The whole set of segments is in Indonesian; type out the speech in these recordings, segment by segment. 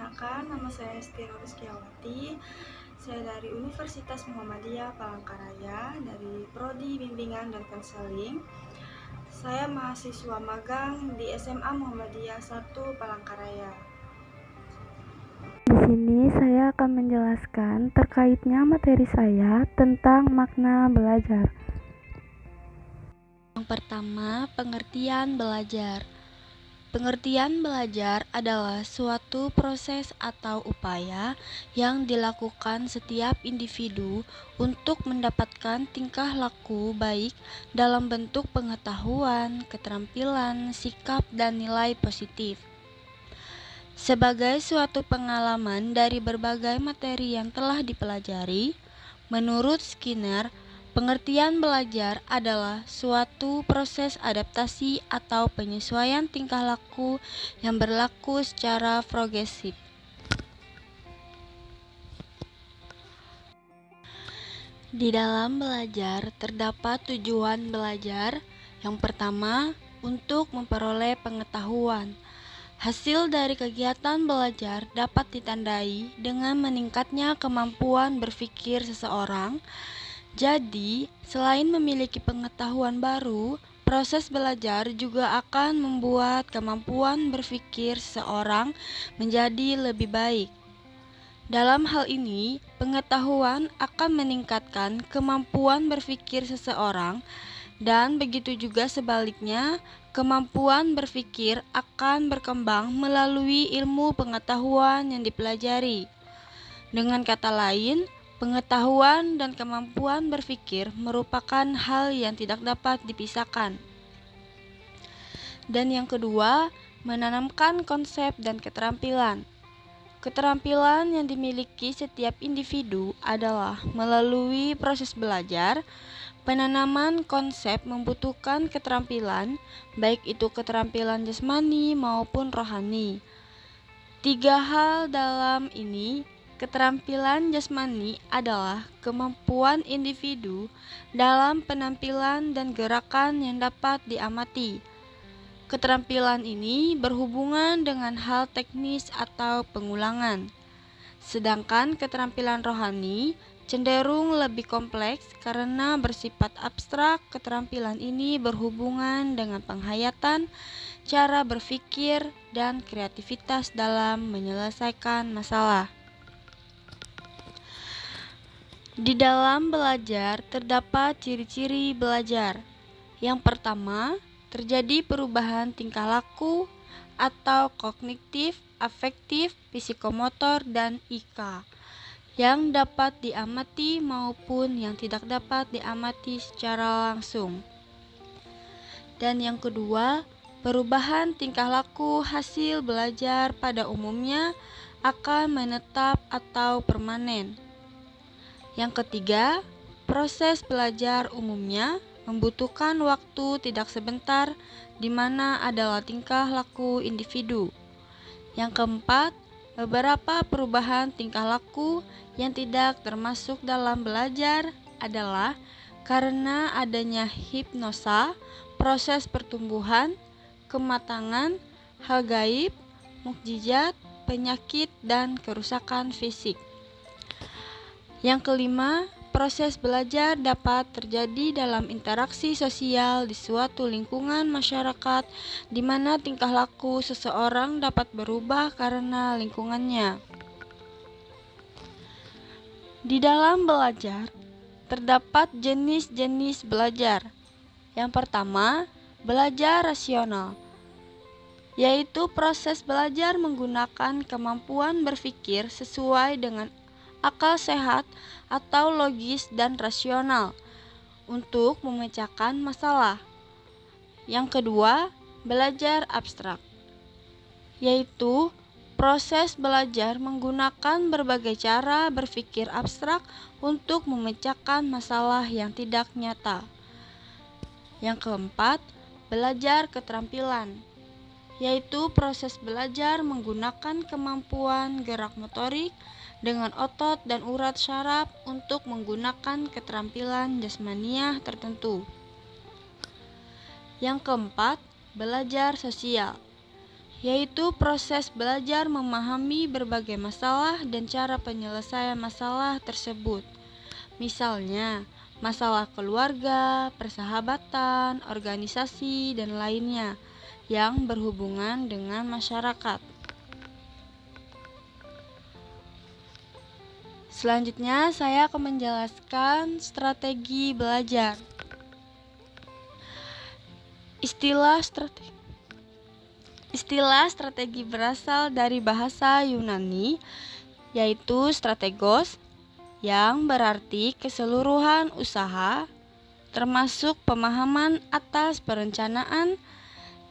Perkenalkan, nama saya Esti Rizkyawati. Saya dari Universitas Muhammadiyah Palangkaraya, dari Prodi Bimbingan dan Konseling. Saya mahasiswa magang di SMA Muhammadiyah 1 Palangkaraya. Di sini saya akan menjelaskan terkaitnya materi saya tentang makna belajar. Yang pertama, pengertian belajar. Pengertian belajar adalah suatu proses atau upaya yang dilakukan setiap individu untuk mendapatkan tingkah laku baik dalam bentuk pengetahuan, keterampilan, sikap, dan nilai positif. Sebagai suatu pengalaman dari berbagai materi yang telah dipelajari, menurut Skinner, pengertian belajar adalah suatu proses adaptasi atau penyesuaian tingkah laku yang berlaku secara progresif. Di dalam belajar terdapat tujuan belajar. Yang pertama, untuk memperoleh pengetahuan. Hasil dari kegiatan belajar dapat ditandai dengan meningkatnya kemampuan berpikir seseorang. Jadi, selain memiliki pengetahuan baru, proses belajar juga akan membuat kemampuan berpikir seseorang menjadi lebih baik. Dalam hal ini, pengetahuan akan meningkatkan kemampuan berpikir seseorang, dan begitu juga sebaliknya, kemampuan berpikir akan berkembang melalui ilmu pengetahuan yang dipelajari. Dengan kata lain, pengetahuan dan kemampuan berpikir merupakan hal yang tidak dapat dipisahkan. Dan yang kedua, menanamkan konsep dan keterampilan. Keterampilan yang dimiliki setiap individu adalah melalui proses belajar. Penanaman konsep membutuhkan keterampilan, baik itu keterampilan jasmani maupun rohani. Tiga hal dalam ini, keterampilan jasmani adalah kemampuan individu dalam penampilan dan gerakan yang dapat diamati. Keterampilan ini berhubungan dengan hal teknis atau pengulangan. Sedangkan keterampilan rohani cenderung lebih kompleks karena bersifat abstrak. Keterampilan ini berhubungan dengan penghayatan, cara berpikir, dan kreativitas dalam menyelesaikan masalah. Di dalam belajar terdapat ciri-ciri belajar. Yang pertama, terjadi perubahan tingkah laku atau kognitif, afektif, psikomotor, dan IK yang dapat diamati maupun yang tidak dapat diamati secara langsung. Dan yang kedua, perubahan tingkah laku hasil belajar pada umumnya akan menetap atau permanen. Yang ketiga, proses belajar umumnya membutuhkan waktu tidak sebentar, di mana adalah tingkah laku individu. Yang keempat, beberapa perubahan tingkah laku yang tidak termasuk dalam belajar adalah karena adanya hipnosa, proses pertumbuhan, kematangan, hal gaib, mukjizat, penyakit, dan kerusakan fisik. Yang kelima, proses belajar dapat terjadi dalam interaksi sosial di suatu lingkungan masyarakat, di mana tingkah laku seseorang dapat berubah karena lingkungannya. Di dalam belajar, terdapat jenis-jenis belajar. Yang pertama, belajar rasional, yaitu proses belajar menggunakan kemampuan berpikir sesuai dengan akal sehat atau logis dan rasional untuk memecahkan masalah. Yang kedua, belajar abstrak, yaitu proses belajar menggunakan berbagai cara berpikir abstrak untuk memecahkan masalah yang tidak nyata. Yang keempat, belajar keterampilan, yaitu proses belajar menggunakan kemampuan gerak motorik dengan otot dan urat syaraf untuk menggunakan keterampilan jasmaniah tertentu. Yang keempat, belajar sosial, yaitu proses belajar memahami berbagai masalah dan cara penyelesaian masalah tersebut. Misalnya, masalah keluarga, persahabatan, organisasi, dan lainnya yang berhubungan dengan masyarakat. Selanjutnya, saya akan menjelaskan strategi belajar. Istilah strategi berasal dari bahasa Yunani, yaitu strategos, yang berarti keseluruhan usaha, termasuk pemahaman atas perencanaan,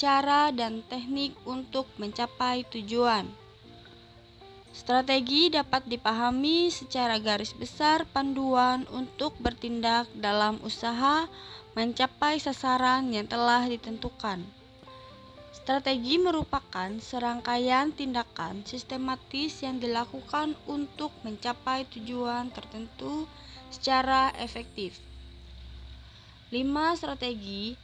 cara dan teknik untuk mencapai tujuan. Strategi dapat dipahami secara garis besar panduan untuk bertindak dalam usaha mencapai sasaran yang telah ditentukan. Strategi merupakan serangkaian tindakan sistematis yang dilakukan untuk mencapai tujuan tertentu secara efektif. 5. Strategi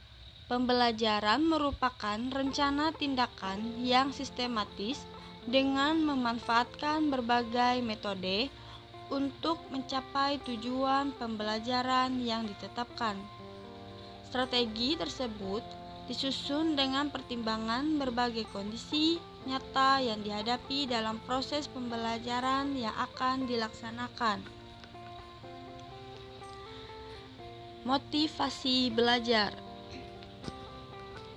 pembelajaran merupakan rencana tindakan yang sistematis dengan memanfaatkan berbagai metode untuk mencapai tujuan pembelajaran yang ditetapkan. Strategi tersebut disusun dengan pertimbangan berbagai kondisi nyata yang dihadapi dalam proses pembelajaran yang akan dilaksanakan. Motivasi belajar.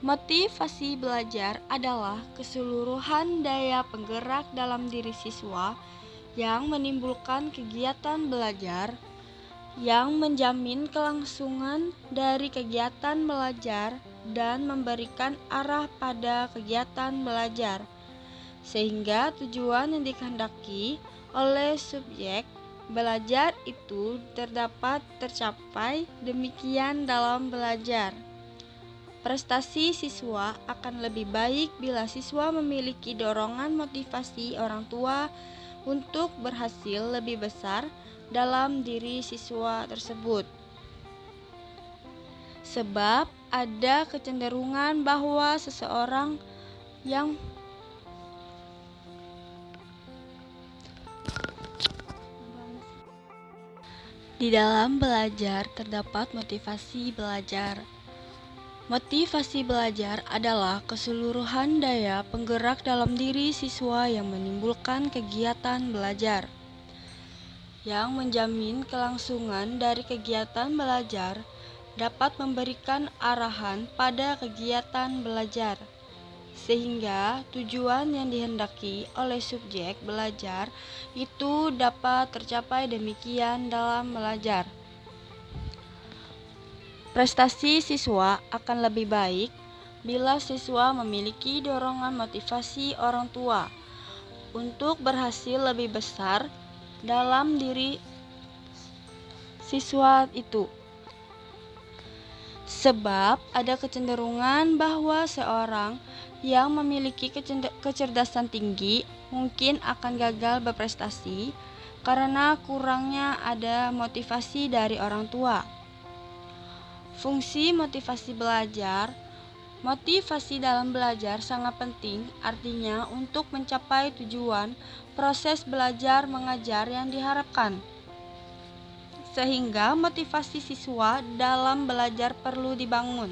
Motivasi belajar adalah keseluruhan daya penggerak dalam diri siswa yang menimbulkan kegiatan belajar, yang menjamin kelangsungan dari kegiatan belajar dan memberikan arah pada kegiatan belajar, sehingga tujuan yang dikehendaki oleh subjek belajar itu dapat tercapai. Demikian dalam belajar. Prestasi siswa akan lebih baik bila siswa memiliki dorongan motivasi orang tua untuk berhasil lebih besar dalam diri siswa tersebut. Sebab ada kecenderungan bahwa seseorang yang di dalam belajar terdapat motivasi belajar. Motivasi belajar adalah keseluruhan daya penggerak dalam diri siswa yang menimbulkan kegiatan belajar, yang menjamin kelangsungan dari kegiatan belajar, dapat memberikan arahan pada kegiatan belajar, sehingga tujuan yang dihendaki oleh subjek belajar itu dapat tercapai. Demikian dalam belajar. Prestasi siswa akan lebih baik bila siswa memiliki dorongan motivasi orang tua untuk berhasil lebih besar dalam diri siswa itu. Sebab ada kecenderungan bahwa seorang yang memiliki kecerdasan tinggi mungkin akan gagal berprestasi karena kurangnya ada motivasi dari orang tua. Fungsi motivasi belajar. Motivasi dalam belajar sangat penting, artinya untuk mencapai tujuan proses belajar mengajar yang diharapkan. Sehingga motivasi siswa dalam belajar perlu dibangun.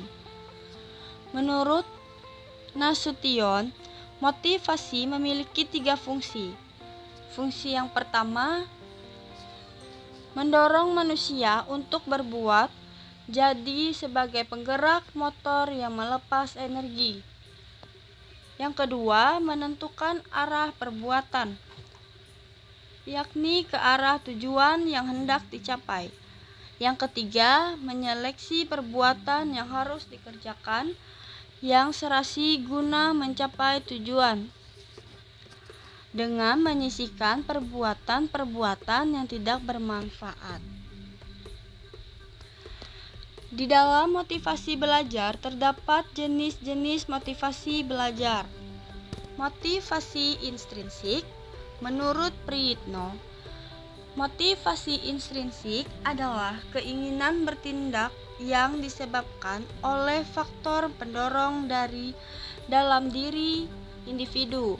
Menurut Nasution, motivasi memiliki 3 fungsi. Fungsi yang pertama, mendorong manusia untuk berbuat, jadi sebagai penggerak motor yang melepas energi. Yang kedua, menentukan arah perbuatan, yakni ke arah tujuan yang hendak dicapai. Yang ketiga, menyeleksi perbuatan yang harus dikerjakan yang serasi guna mencapai tujuan, dengan menyisihkan perbuatan-perbuatan yang tidak bermanfaat. Di dalam motivasi belajar terdapat jenis-jenis motivasi belajar. Motivasi intrinsik. Menurut Priyitno, motivasi intrinsik adalah keinginan bertindak yang disebabkan oleh faktor pendorong dari dalam diri individu.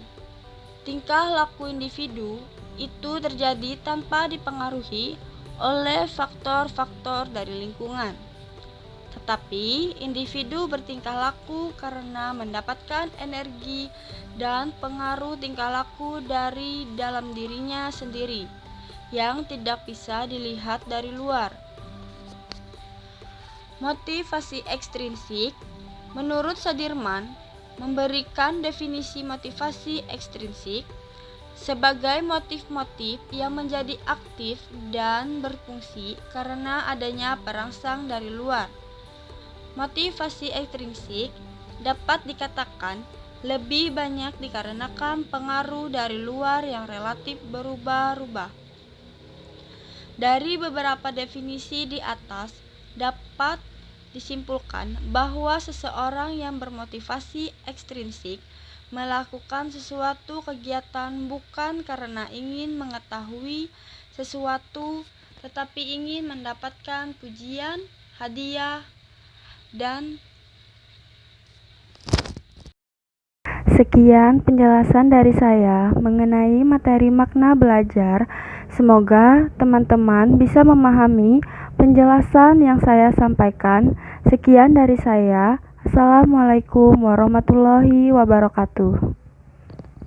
Tingkah laku individu itu terjadi tanpa dipengaruhi oleh faktor-faktor dari lingkungan. Tetapi individu bertingkah laku karena mendapatkan energi dan pengaruh tingkah laku dari dalam dirinya sendiri yang tidak bisa dilihat dari luar. Motivasi ekstrinsik, menurut Sudirman, memberikan definisi motivasi ekstrinsik sebagai motif-motif yang menjadi aktif dan berfungsi karena adanya perangsang dari luar. Motivasi ekstrinsik dapat dikatakan lebih banyak dikarenakan pengaruh dari luar yang relatif berubah-ubah. Dari beberapa definisi di atas dapat disimpulkan bahwa seseorang yang bermotivasi ekstrinsik melakukan sesuatu kegiatan bukan karena ingin mengetahui sesuatu, tetapi ingin mendapatkan pujian, hadiah, dan sekian penjelasan dari saya mengenai materi makna belajar. Semoga teman-teman bisa memahami penjelasan yang saya sampaikan. Sekian dari saya. Assalamualaikum warahmatullahi wabarakatuh.